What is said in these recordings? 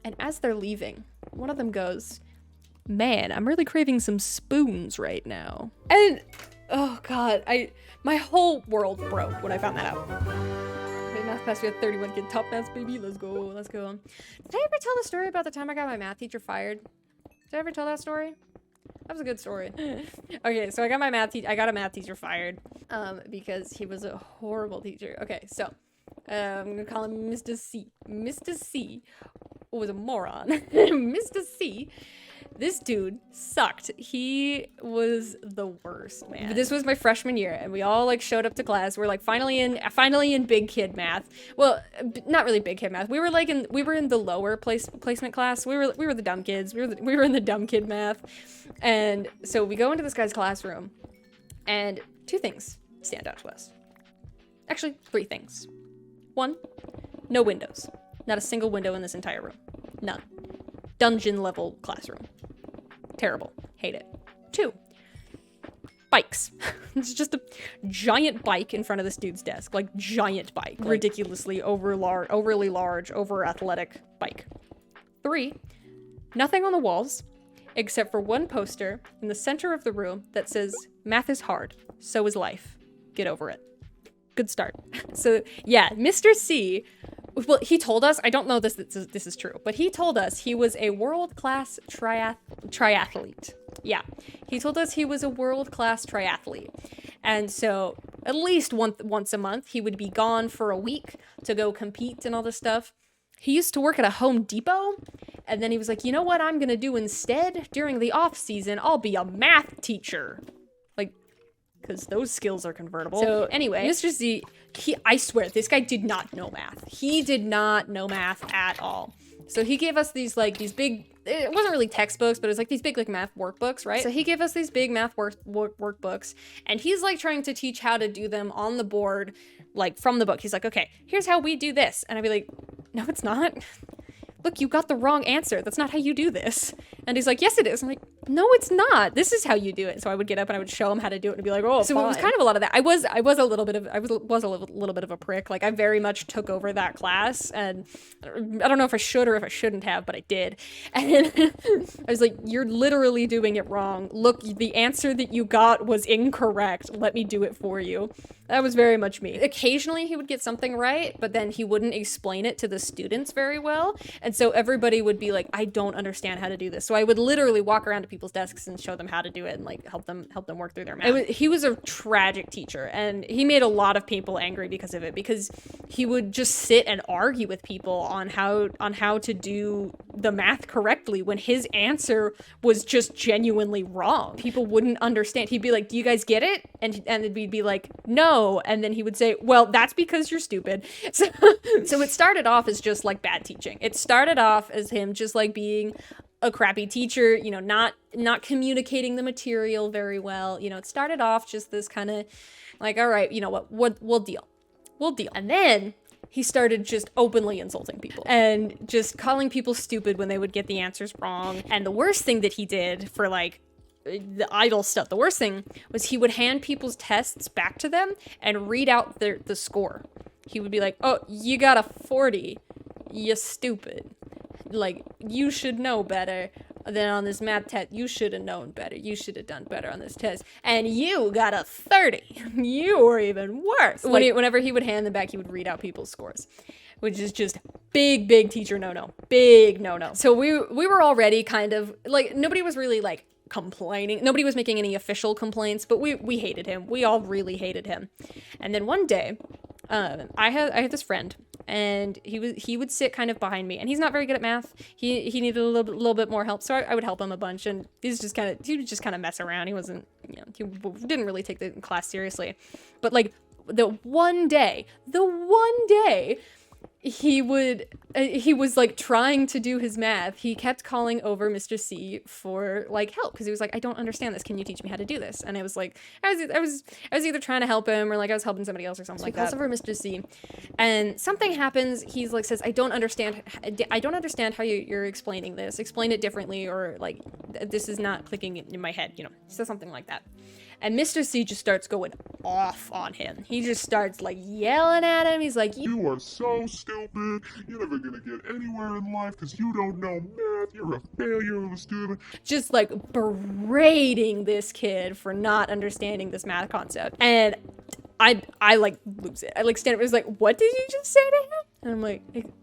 And as they're leaving, one of them goes, "Man, I'm really craving some spoons right now." And oh god, my whole world broke when I found that out. Okay, math class, we had 31 kid top maths, baby. Let's go. Did I ever tell the story about the time I got my math teacher fired? Did I ever tell that story? That was a good story. Okay, so I got a math teacher fired because he was a horrible teacher. Okay, so I'm gonna call him Mr. C. Mr. C was a moron. Mr. C, this dude sucked. He was the worst, man. This was my freshman year, and we all like showed up to class. We're like finally in big kid math. Well, not really big kid math. We were in the lower placement class. We were the dumb kids. We were in the dumb kid math. And so we go into this guy's classroom, and two things stand out to us. Actually, three things. One, no windows. Not a single window in this entire room. None. Dungeon level classroom. Terrible. Hate it. Two, bikes. It's just a giant bike in front of this dude's desk. Like, giant bike. Like, ridiculously overly large, over athletic bike. Three, nothing on the walls except for one poster in the center of the room that says, "Math is hard. So is life. Get over it." Good start. So yeah, Mr. C, well, he told us, I don't know this is true, but he told us he was a world-class triathlete. Yeah, he told us he was a world-class triathlete. And so at least once a month, he would be gone for a week to go compete and all this stuff. He used to work at a Home Depot, and then he was like, you know what I'm gonna do instead? During the off season, I'll be a math teacher. Because those skills are convertible. So anyway, Mr. Z, I swear, this guy did not know math. He did not know math at all. So he gave us these big, it wasn't really textbooks, but it was like these big like math workbooks, right? So he gave us these big math workbooks, and he's like trying to teach how to do them on the board, like from the book. He's like, okay, here's how we do this. And I'd be like, no, it's not. Look, you got the wrong answer. That's not how you do this. And he's like, yes, it is. I'm like, no, it's not. This is how you do it. So I would get up and I would show him how to do it and be like, oh, so fine. It was kind of a lot of that. I was a little bit of a prick. Like, I very much took over that class, and I don't know if I should or if I shouldn't have, but I did. And I was like, you're literally doing it wrong. Look, the answer that you got was incorrect. Let me do it for you. That was very much me. Occasionally he would get something right, but then he wouldn't explain it to the students very well. And so everybody would be like, I don't understand how to do this. So I would literally walk around to people's desks and show them how to do it and like help them work through their math. He was a tragic teacher, and he made a lot of people angry because of it, because he would just sit and argue with people on how to do the math correctly when his answer was just genuinely wrong. People wouldn't understand. He'd be like, do you guys get it? And we'd be like, no. And then he would say, well, that's because you're stupid. So it started off as just like bad teaching. It started off as him just like being a crappy teacher, you know, not communicating the material very well. You know, it started off just this kind of like, all right, you know what, we'll deal. And then he started just openly insulting people and just calling people stupid when they would get the answers wrong. And the worst thing that he did for like the idle stuff, the worst thing was he would hand people's tests back to them and read out the score. He would be like, oh, you got a 40, you stupid. Like, you should know better than on this math test. You should have known better. You should have done better on this test. And you got a 30. You were even worse. Whenever he would hand them back, he would read out people's scores, which is just big teacher no-no. Big no-no. So we were already kind of, like, nobody was really, like, complaining. Nobody was making any official complaints, but we hated him. We all really hated him. And then one day, I had this friend, and he would sit kind of behind me, and he's not very good at math. He needed a little bit more help, so I would help him a bunch, and he would just kind of mess around. He wasn't, you know, he didn't really take the class seriously. But like the one day he was like trying to do his math. He kept calling over Mr. C for like help, because he was like, I don't understand this. Can you teach me how to do this? And it was like, I was either trying to help him or like I was helping somebody else or something like that. He calls over Mr. C, and something happens. He's like, says, I don't understand how you're explaining this. Explain it differently, or like this is not clicking in my head. You know, he says something like that. And Mr. C just starts going off on him. He just starts like yelling at him. He's like, You are so stupid. You're never gonna get anywhere in life because you don't know math. You're a failure of a student. just like berating this kid for not understanding this math concept. And I like lose it. I like stand up. I was like, what did you just say to him? And I'm like,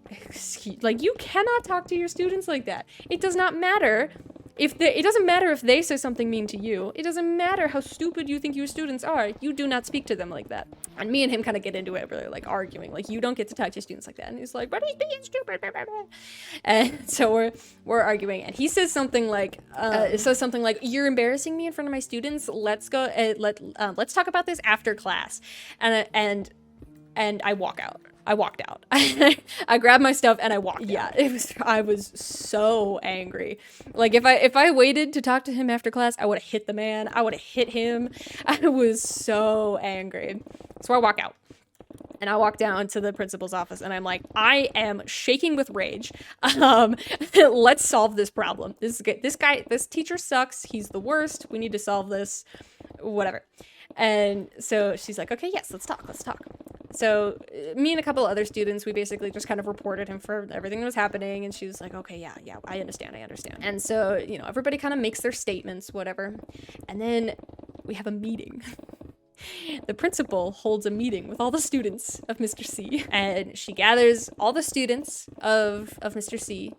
excuse, like, you cannot talk to your students like that. It does not matter it doesn't matter if they say something mean to you. It doesn't matter how stupid you think your students are. You do not speak to them like that. And me and him kind of get into it, really, like arguing. Like, you don't get to talk to your students like that. And he's like, but he's being stupid. And so we're arguing. And he says something like, you're embarrassing me in front of my students. Let's go. Let's talk about this after class. And I walk out. I walked out. I grabbed my stuff and I walked out. I was so angry. Like, if I waited to talk to him after class, I would have hit the man. I would have hit him. I was so angry. So I walk out. And I walk down to the principal's office and I'm like, I am shaking with rage. Let's solve this problem. This teacher sucks. He's the worst. We need to solve this. Whatever. And so she's like, okay, yes, let's talk. So me and a couple other students, we basically just kind of reported him for everything that was happening. And she was like, okay, yeah, I understand. And so, everybody kind of makes their statements, whatever. And then we have a meeting. The principal holds a meeting with all the students of Mr. C. And she gathers all the students of Mr. C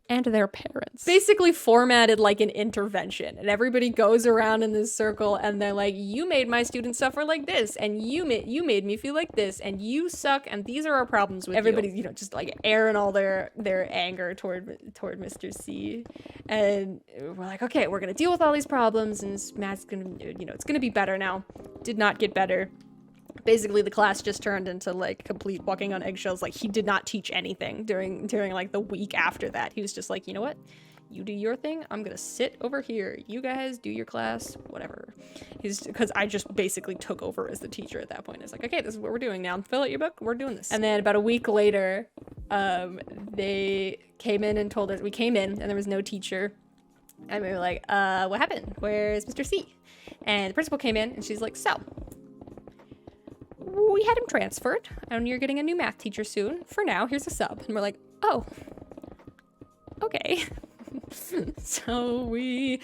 and their parents. Basically formatted like an intervention. And everybody goes around in this circle and they're like, you made my students suffer like this, and you made me feel like this, and you suck, and these are our problems with everybody's, just like airing all their anger toward Mr. C. And we're like, okay, we're gonna deal with all these problems, and Matt's gonna, it's gonna be better now. Did not get better. Basically, the class just turned into like complete walking on eggshells. Like, he did not teach anything during like the week after that. He was just like, you know what? You do your thing. I'm gonna sit over here. You guys do your class, whatever. Because I just basically took over as the teacher at that point. It's like, okay, this is what we're doing now. Fill out your book. We're doing this. And then about a week later, they came in and told us, we came in and there was no teacher. And we were like, what happened? Where's Mr. C? And the principal came in and she's like, so, we had him transferred, and you're getting a new math teacher soon. For now, here's a sub. And we're like, oh, okay. So we,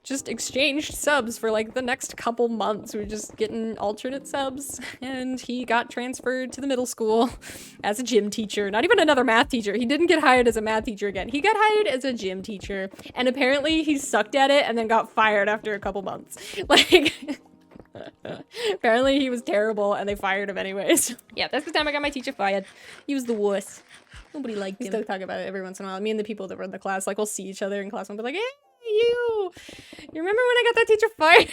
just exchanged subs for, the next couple months. We were just getting alternate subs, and he got transferred to the middle school as a gym teacher. Not even another math teacher. He didn't get hired as a math teacher again. He got hired as a gym teacher, and apparently he sucked at it and then got fired after a couple months. Apparently he was terrible and they fired him anyways. Yeah, that's the time I got my teacher fired. He was the worst. Nobody liked him. We still talk about it every once in a while. Me and the people that run the class, we'll see each other in class and be like, hey, you remember when I got that teacher fired?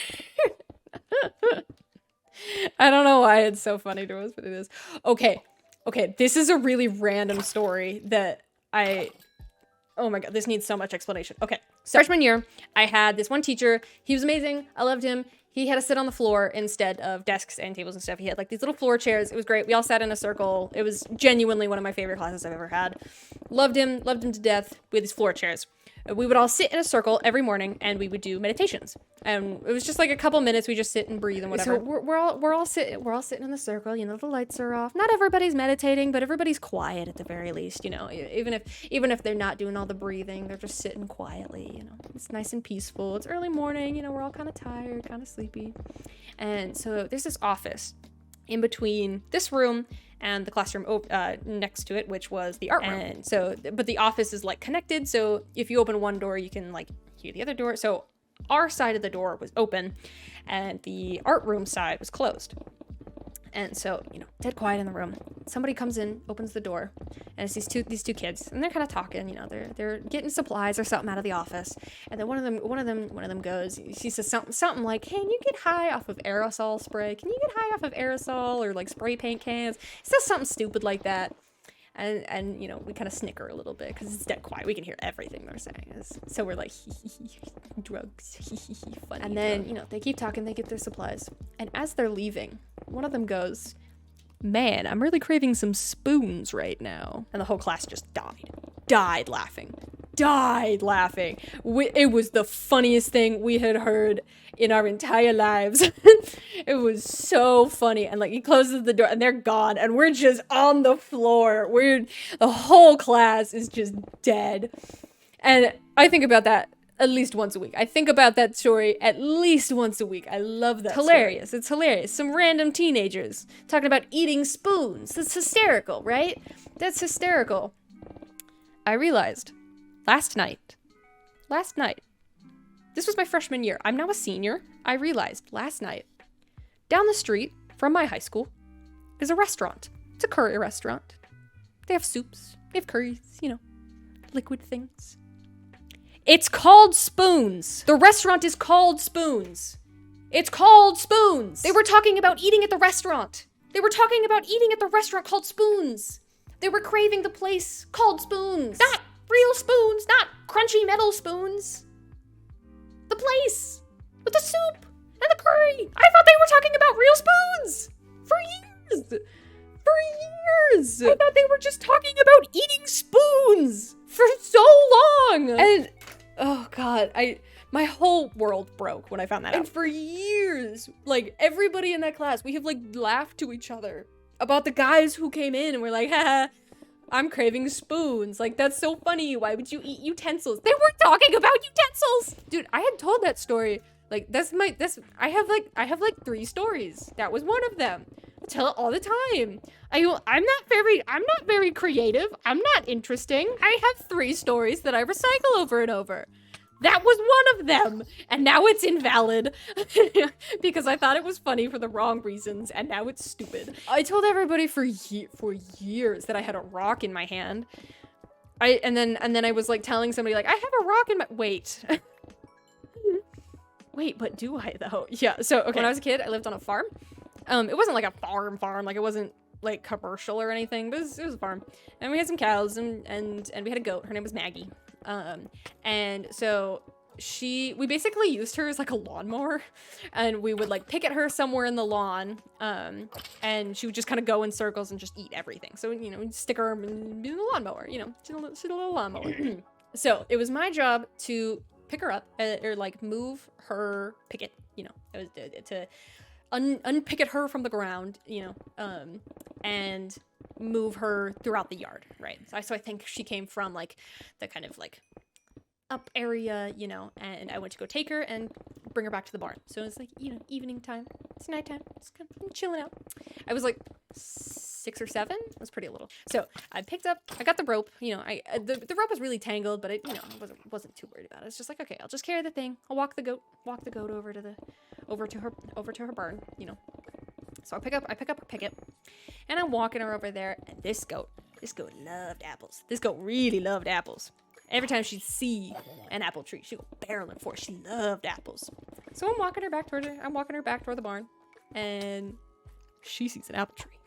I don't know why it's so funny to us, but it is. Okay, this is a really random story that oh my god, this needs so much explanation. Okay, so freshman year, I had this one teacher. He was amazing. I loved him. He had us sit on the floor instead of desks and tables and stuff. He had these little floor chairs. It was great. We all sat in a circle. It was genuinely one of my favorite classes I've ever had. Loved him to death. We had these floor chairs. We would all sit in a circle every morning and we would do meditations. And it was just a couple minutes. We just sit and breathe and whatever. So we're all sitting in the circle. The lights are off. Not everybody's meditating, but everybody's quiet at the very least. Even if they're not doing all the breathing, they're just sitting quietly. It's nice and peaceful. It's early morning. We're all kind of tired, kind of sleepy. And so there's this office in between this room and the classroom next to it, which was the art room. And so, but the office is connected. So if you open one door, you can hear the other door. So our side of the door was open and the art room side was closed. And so, dead quiet in the room. Somebody comes in, opens the door, and it's these two kids, and they're kind of talking. They're getting supplies or something out of the office. And then one of them goes. She says something like, "Hey, can you get high off of aerosol spray? Can you get high off of aerosol or spray paint cans?" It says something stupid like that. And we kind of snicker a little bit because it's dead quiet. We can hear everything they're saying. So we're like, drugs, funny. And then, they keep talking, they get their supplies. And as they're leaving, one of them goes, "Man, I'm really craving some spoons right now." And the whole class just died laughing. died laughing. It was the funniest thing we had heard in our entire lives. It was so funny. And like he closes the door and they're gone and we're just on the floor. The whole class is just dead. And I think about that at least once a week. I think about that story at least once a week. I love that. Hilarious. Story. It's hilarious. Some random teenagers talking about eating spoons. That's hysterical, right? That's hysterical. I realized last night, this was my freshman year. I'm now a senior. I realized last night, down the street from my high school is a restaurant. It's a curry restaurant. They have soups. They have curries, you know, liquid things. It's called Spoons. The restaurant is called Spoons. It's called Spoons. They were talking about eating at the restaurant. They were talking about eating at the restaurant called Spoons. They were craving the place called Spoons. Not real spoons, not crunchy metal spoons. The place with the soup and the curry. I thought they were talking about real spoons for years. For years. I thought they were just talking about eating spoons for so long. And oh God, my whole world broke when I found that out. And for years, like everybody in that class, we have like laughed to each other about the guys who came in and were like, haha, I'm craving spoons. Like, that's so funny. Why would you eat utensils? They weren't talking about utensils. Dude, I had told that story. Like, I have like 3 stories. That was one of them. I tell it all the time. I'm not very creative. I'm not interesting. I have 3 stories that I recycle over and over. That was one of them, and now it's invalid because I thought it was funny for the wrong reasons, and now it's stupid. I told everybody for years that I had a rock in my hand. And then I was like telling somebody like I have a rock in my wait, but do I though? Yeah. So okay, when I was a kid, I lived on a farm. It wasn't like a farm, like it wasn't like commercial or anything, but it was a farm, and we had some cows and we had a goat. Her name was Maggie. And so we basically used her as like a lawnmower, and we would like picket her somewhere in the lawn, and she would just kind of go in circles and just eat everything. So, you know, we'd stick her in the lawnmower, you know, she's a little lawnmower. So it was my job to pick her up or like move her picket, you know, it was to unpicket her from the ground, you know, and move her throughout the yard, right? So I think she came from like the kind of like up area, you know, and I went to go take her and bring her back to the barn. So it's like, you know, evening time, it's nighttime, it's kind of chilling out. I was like 6 or 7. It was pretty little. So I got the rope, you know, the rope was really tangled, but you know, I wasn't too worried about it. It's just like, okay, I'll just carry the thing. I'll walk the goat over to her barn, you know. So I pick up her picket, and I'm walking her over there, and this goat loved apples. This goat really loved apples. Every time she'd see an apple tree, she'd go barreling for it. She loved apples. So I'm walking her back toward the barn, and she sees an apple tree.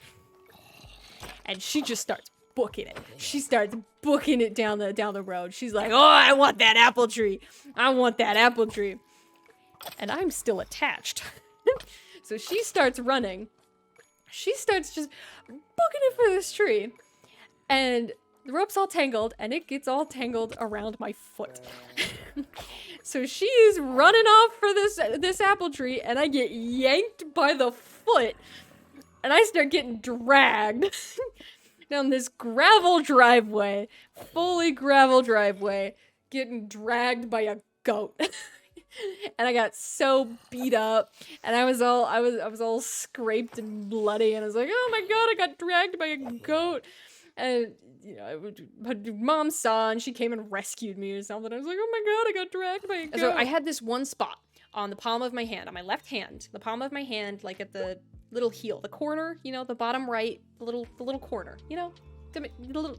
And she just starts booking it. She starts booking it down the road. She's like, oh, I want that apple tree. I want that apple tree. And I'm still attached. So she starts running. She starts just booking it for this tree. And the rope's all tangled, and it gets all tangled around my foot. So she's running off for this apple tree, and I get yanked by the foot. And I start getting dragged down this gravel driveway, fully gravel driveway, getting dragged by a goat. And I got so beat up, and I was all scraped and bloody, and I was like, oh my God, I got dragged by a goat. And you know, my mom saw, and she came and rescued me or something. I was like, oh my God, I got dragged by a goat. So I had this one spot on the palm of my hand, on my left hand, the palm of my hand, like at the little heel, the corner, you know, the bottom right, the little corner, you know, the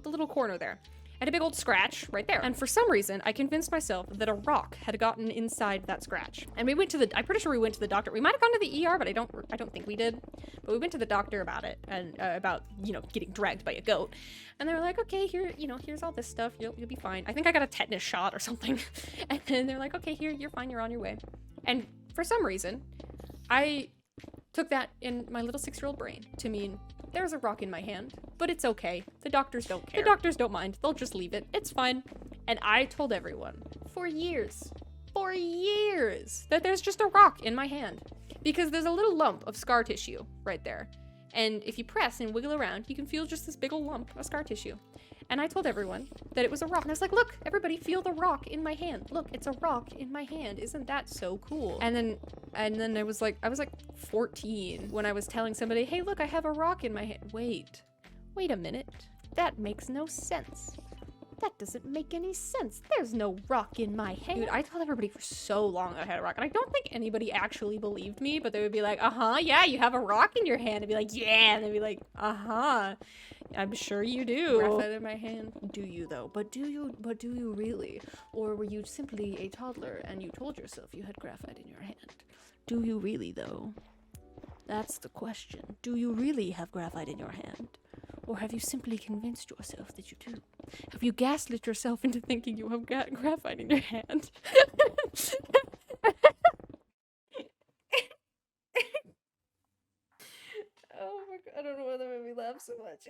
little corner there. I had a big old scratch right there. And for some reason, I convinced myself that a rock had gotten inside that scratch. And I'm pretty sure we went to the doctor. We might have gone to the ER, but I don't think we did. But we went to the doctor about it, and about, you know, getting dragged by a goat. And they were like, okay, here, you know, here's all this stuff. You'll be fine. I think I got a tetanus shot or something. And then they're like, okay, here, you're fine. You're on your way. And for some reason, I took that in my little 6-year-old brain to mean there's a rock in my hand, but it's okay. The doctors don't care. The doctors don't mind. They'll just leave it. It's fine. And I told everyone for years, that there's just a rock in my hand because there's a little lump of scar tissue right there. And if you press and wiggle around, you can feel just this big old lump of scar tissue. And I told everyone that it was a rock. And I was like, look, everybody feel the rock in my hand. Look, it's a rock in my hand. Isn't that so cool? And then I was like 14 when I was telling somebody, hey, look, I have a rock in my hand. Wait a minute. That makes no sense. That doesn't make any sense. There's no rock in my hand. Dude, I told everybody for so long that I had a rock, and I don't think anybody actually believed me, but they would be like, yeah, you have a rock in your hand. I'd be like, yeah, and they'd be like, I'm sure you do. Graphite in my hand. Do you though? But do you really? Or were you simply a toddler and you told yourself you had graphite in your hand? Do you really though? That's the question. Do you really have graphite in your hand? Or have you simply convinced yourself that you do? Have you gaslit yourself into thinking you have graphite in your hand? Oh my god, I don't know why that made me laugh so much.